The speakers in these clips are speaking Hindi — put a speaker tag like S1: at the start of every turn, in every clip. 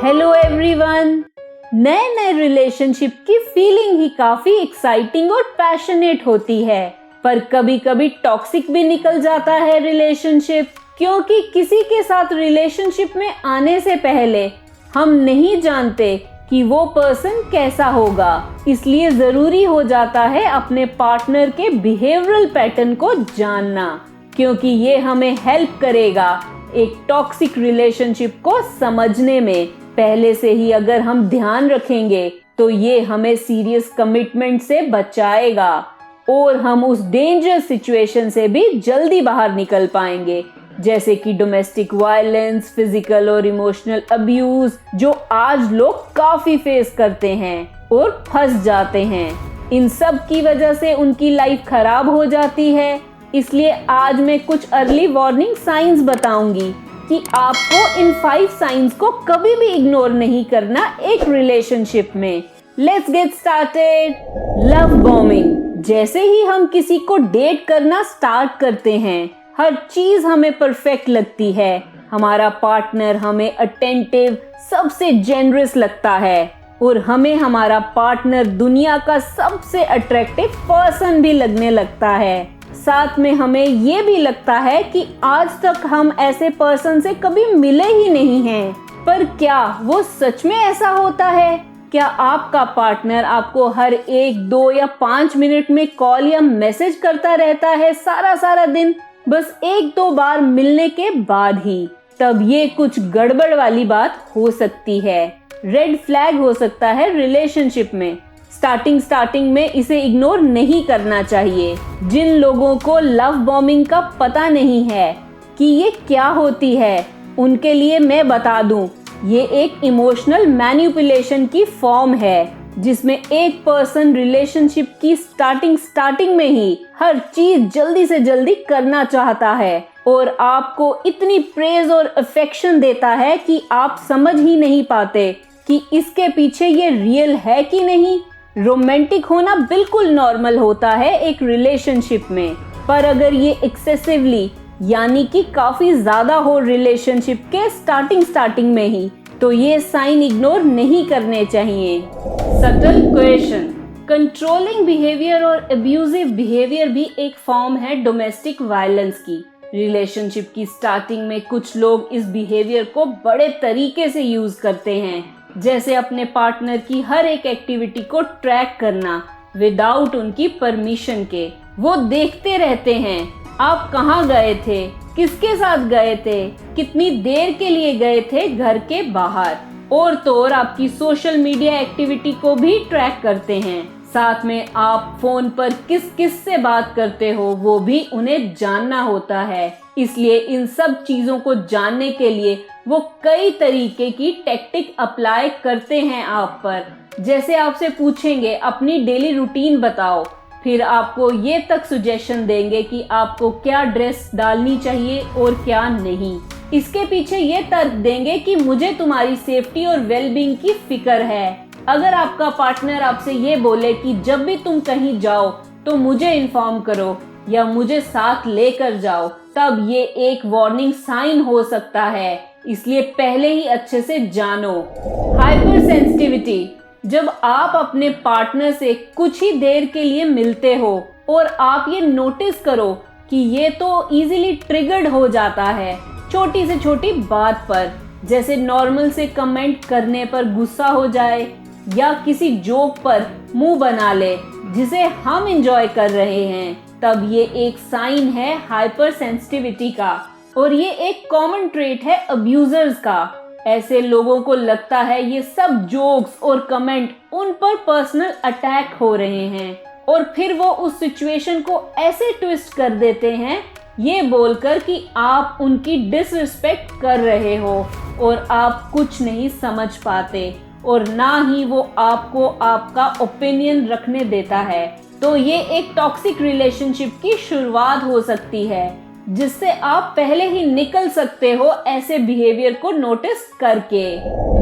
S1: Hello everyone. नए नए रिलेशनशिप की फीलिंग ही काफी एक्साइटिंग और पैशनेट होती है, पर कभी कभी टॉक्सिक भी निकल जाता है रिलेशनशिप, क्योंकि किसी के साथ रिलेशनशिप में आने से पहले हम नहीं जानते कि वो पर्सन कैसा होगा। इसलिए जरूरी हो जाता है अपने पार्टनर के बिहेवियरल पैटर्न को जानना, क्योंकि ये हमें हेल्प करेगा एक टॉक्सिक रिलेशनशिप को समझने में। पहले से ही अगर हम ध्यान रखेंगे तो ये हमें सीरियस कमिटमेंट से बचाएगा और हम उस डेंजरस सिचुएशन से भी जल्दी बाहर निकल पाएंगे, जैसे कि डोमेस्टिक वायलेंस, फिजिकल और इमोशनल अब्यूज, जो आज लोग काफी फेस करते हैं और फंस जाते हैं। इन सब की वजह से उनकी लाइफ खराब हो जाती है। इसलिए आज मैं कुछ अर्ली वार्निंग साइंस बताऊंगी कि आपको इन 5 साइंस को कभी भी इग्नोर नहीं करना एक रिलेशनशिप में। Let's get started. Love bombing. जैसे ही हम किसी को डेट करना स्टार्ट करते हैं, हर चीज हमें परफेक्ट लगती है। हमारा पार्टनर हमें अटेंटिव, सबसे जेनरस लगता है और हमें हमारा पार्टनर दुनिया का सबसे अट्रैक्टिव पर्सन भी लगने लगता है। साथ में हमें ये भी लगता है कि आज तक हम ऐसे पर्सन से कभी मिले ही नहीं हैं। पर क्या वो सच में ऐसा होता है? क्या आपका पार्टनर आपको हर 1, 2 या 5 मिनट में कॉल या मैसेज करता रहता है सारा दिन, बस 1-2 बार मिलने के बाद ही? तब ये कुछ गड़बड़ वाली बात हो सकती है। रेड फ्लैग हो सकता है रिलेशनशिप में। स्टार्टिंग में इसे इग्नोर नहीं करना चाहिए। जिन लोगों को लव बॉम्बिंग का पता नहीं है कि ये क्या होती है, उनके लिए मैं बता दूं, ये एक इमोशनल मैनिपुलेशन की फॉर्म है, जिसमें एक पर्सन रिलेशनशिप की स्टार्टिंग में ही हर चीज जल्दी से जल्दी करना चाहता है और आपको इतनी प्रेज और अफेक्शन देता है कि आप समझ ही नहीं पाते कि इसके पीछे ये रियल है कि नहीं। रोमांटिक होना बिल्कुल नॉर्मल होता है एक रिलेशनशिप में, पर अगर ये एक्सेसिवली यानी कि काफी ज्यादा हो रिलेशनशिप के स्टार्टिंग में ही, तो ये साइन इग्नोर नहीं करने चाहिए। Subtle question. कंट्रोलिंग बिहेवियर और अब्यूजिव बिहेवियर भी एक फॉर्म है डोमेस्टिक वायलेंस की। रिलेशनशिप की स्टार्टिंग में कुछ लोग इस बिहेवियर को बड़े तरीके से यूज करते हैं, जैसे अपने पार्टनर की हर एक एक्टिविटी को ट्रैक करना विदाउट उनकी परमिशन के। वो देखते रहते हैं आप कहाँ गए थे, किसके साथ गए थे, कितनी देर के लिए गए थे घर के बाहर, और तो और आपकी सोशल मीडिया एक्टिविटी को भी ट्रैक करते हैं। साथ में आप फोन पर किस किस से बात करते हो वो भी उन्हें जानना होता है। इसलिए इन सब चीजों को जानने के लिए वो कई तरीके की टेक्निक अप्लाई करते हैं आप पर। जैसे आपसे पूछेंगे अपनी डेली रूटीन बताओ, फिर आपको ये तक सजेशन देंगे कि आपको क्या ड्रेस डालनी चाहिए और क्या नहीं। इसके पीछे ये तर्क देंगे कि मुझे तुम्हारी सेफ्टी और वेलबींग की फिक्र है। अगर आपका पार्टनर आपसे ये बोले कि जब भी तुम कहीं जाओ तो मुझे इन्फॉर्म करो या मुझे साथ लेकर जाओ, तब ये एक वार्निंग साइन हो सकता है। इसलिए पहले ही अच्छे से जानो। Hyper sensitivity. जब आप अपने पार्टनर से कुछ ही देर के लिए मिलते हो और आप ये नोटिस करो कि ये तो इजीली ट्रिगर्ड हो जाता है छोटी से छोटी बात पर, जैसे नॉर्मल से कमेंट करने पर गुस्सा हो जाए या किसी जोक पर मुंह बना ले जिसे हम एंजॉय कर रहे हैं, तब ये एक साइन है हाइपर सेंसिटिविटी का। और ये एक कॉमन ट्रेट है अब्यूजर्स का। ऐसे लोगों को लगता है ये सब जोक्स और कमेंट उन पर पर्सनल अटैक हो रहे हैं, और फिर वो उस सिचुएशन को ऐसे ट्विस्ट कर देते हैं ये बोलकर कि आप उनकी डिसरिस्पेक्ट कर रहे हो और आप कुछ नहीं समझ पाते, और ना ही वो आपको आपका ओपिनियन रखने देता है। तो ये एक टॉक्सिक रिलेशनशिप की शुरुआत हो सकती है, जिससे आप पहले ही निकल सकते हो ऐसे बिहेवियर को नोटिस करके।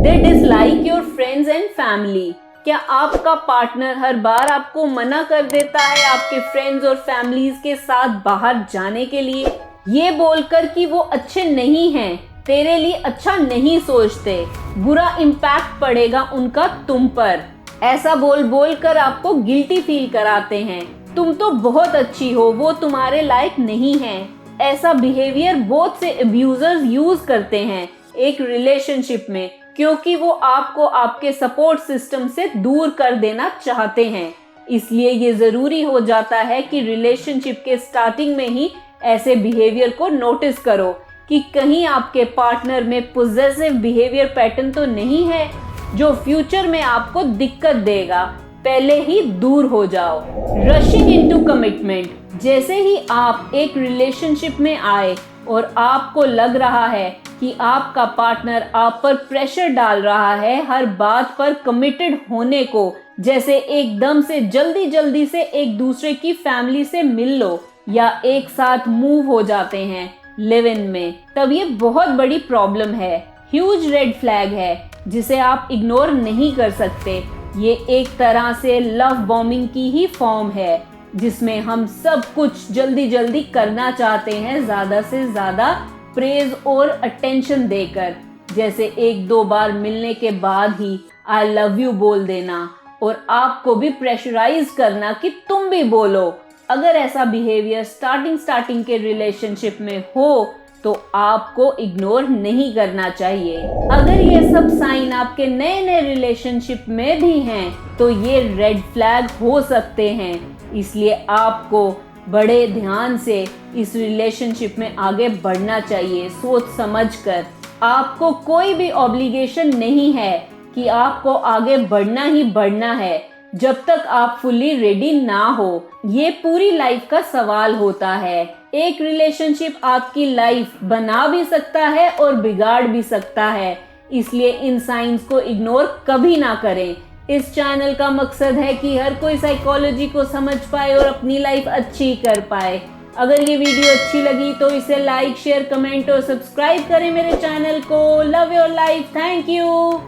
S1: They dislike your friends and family. क्या आपका पार्टनर हर बार आपको मना कर देता है आपके फ्रेंड्स और फैमिलीज के साथ बाहर जाने के लिए, ये बोलकर कि वो अच्छे नहीं हैं तेरे लिए अच्छा नहीं सोचते, बुरा इम्पैक्ट पड़ेगा उनका तुम पर। ऐसा बोल बोल कर आपको गिल्टी फील कराते हैं। तुम तो बहुत अच्छी हो, वो तुम्हारे लायक नहीं है। ऐसा बिहेवियर बहुत से अब्यूजर्स यूज करते हैं एक रिलेशनशिप में, क्योंकि वो आपको आपके सपोर्ट सिस्टम से दूर कर देना चाहते हैं। इसलिए ये जरूरी हो जाता है कि रिलेशनशिप के स्टार्टिंग में ही ऐसे बिहेवियर को नोटिस करो कि कहीं आपके पार्टनर में पोजेसिव बिहेवियर पैटर्न तो नहीं है जो फ्यूचर में आपको दिक्कत देगा। पहले ही दूर हो जाओ। रशिंग इनटू कमिटमेंट, जैसे ही आप एक रिलेशनशिप में आए और आपको लग रहा है कि आपका पार्टनर आप पर प्रेशर डाल रहा है हर बात पर कमिटेड होने को, जैसे एकदम से जल्दी जल्दी से एक दूसरे की फैमिली से मिल लो या एक साथ मूव हो जाते हैं लिव इन में, तब ये बहुत बड़ी प्रॉब्लम है। ह्यूज रेड फ्लैग है जिसे आप इग्नोर नहीं कर सकते। ये एक तरह से लव बॉम्बिंग की ही फॉर्म है, जिसमें हम सब कुछ जल्दी जल्दी करना चाहते हैं, ज्यादा से ज्यादा प्रेज और अटेंशन देकर। जैसे एक दो बार मिलने के बाद ही आई लव यू बोल देना और आपको भी प्रेशराइज करना कि तुम भी बोलो। अगर ऐसा बिहेवियर स्टार्टिंग के रिलेशनशिप में हो तो आपको इग्नोर नहीं करना चाहिए। अगर ये सब साइन आपके नए नए रिलेशनशिप में भी हैं तो ये रेड फ्लैग हो सकते हैं। इसलिए आपको बड़े ध्यान से इस रिलेशनशिप में आगे बढ़ना चाहिए, सोच समझकर। आपको कोई भी ऑब्लिगेशन नहीं है कि आपको आगे बढ़ना ही बढ़ना है जब तक आप फुल्ली रेडी ना हो। ये पूरी लाइफ का सवाल होता है। एक रिलेशनशिप आपकी लाइफ बना भी सकता है और बिगाड़ भी सकता है, इसलिए इन साइंस को इग्नोर कभी ना करें। इस चैनल का मकसद है कि हर कोई साइकोलॉजी को समझ पाए और अपनी लाइफ अच्छी कर पाए। अगर ये वीडियो अच्छी लगी तो इसे लाइक, शेयर, कमेंट और सब्सक्राइब करें मेरे चैनल को। Love your life. Thank you.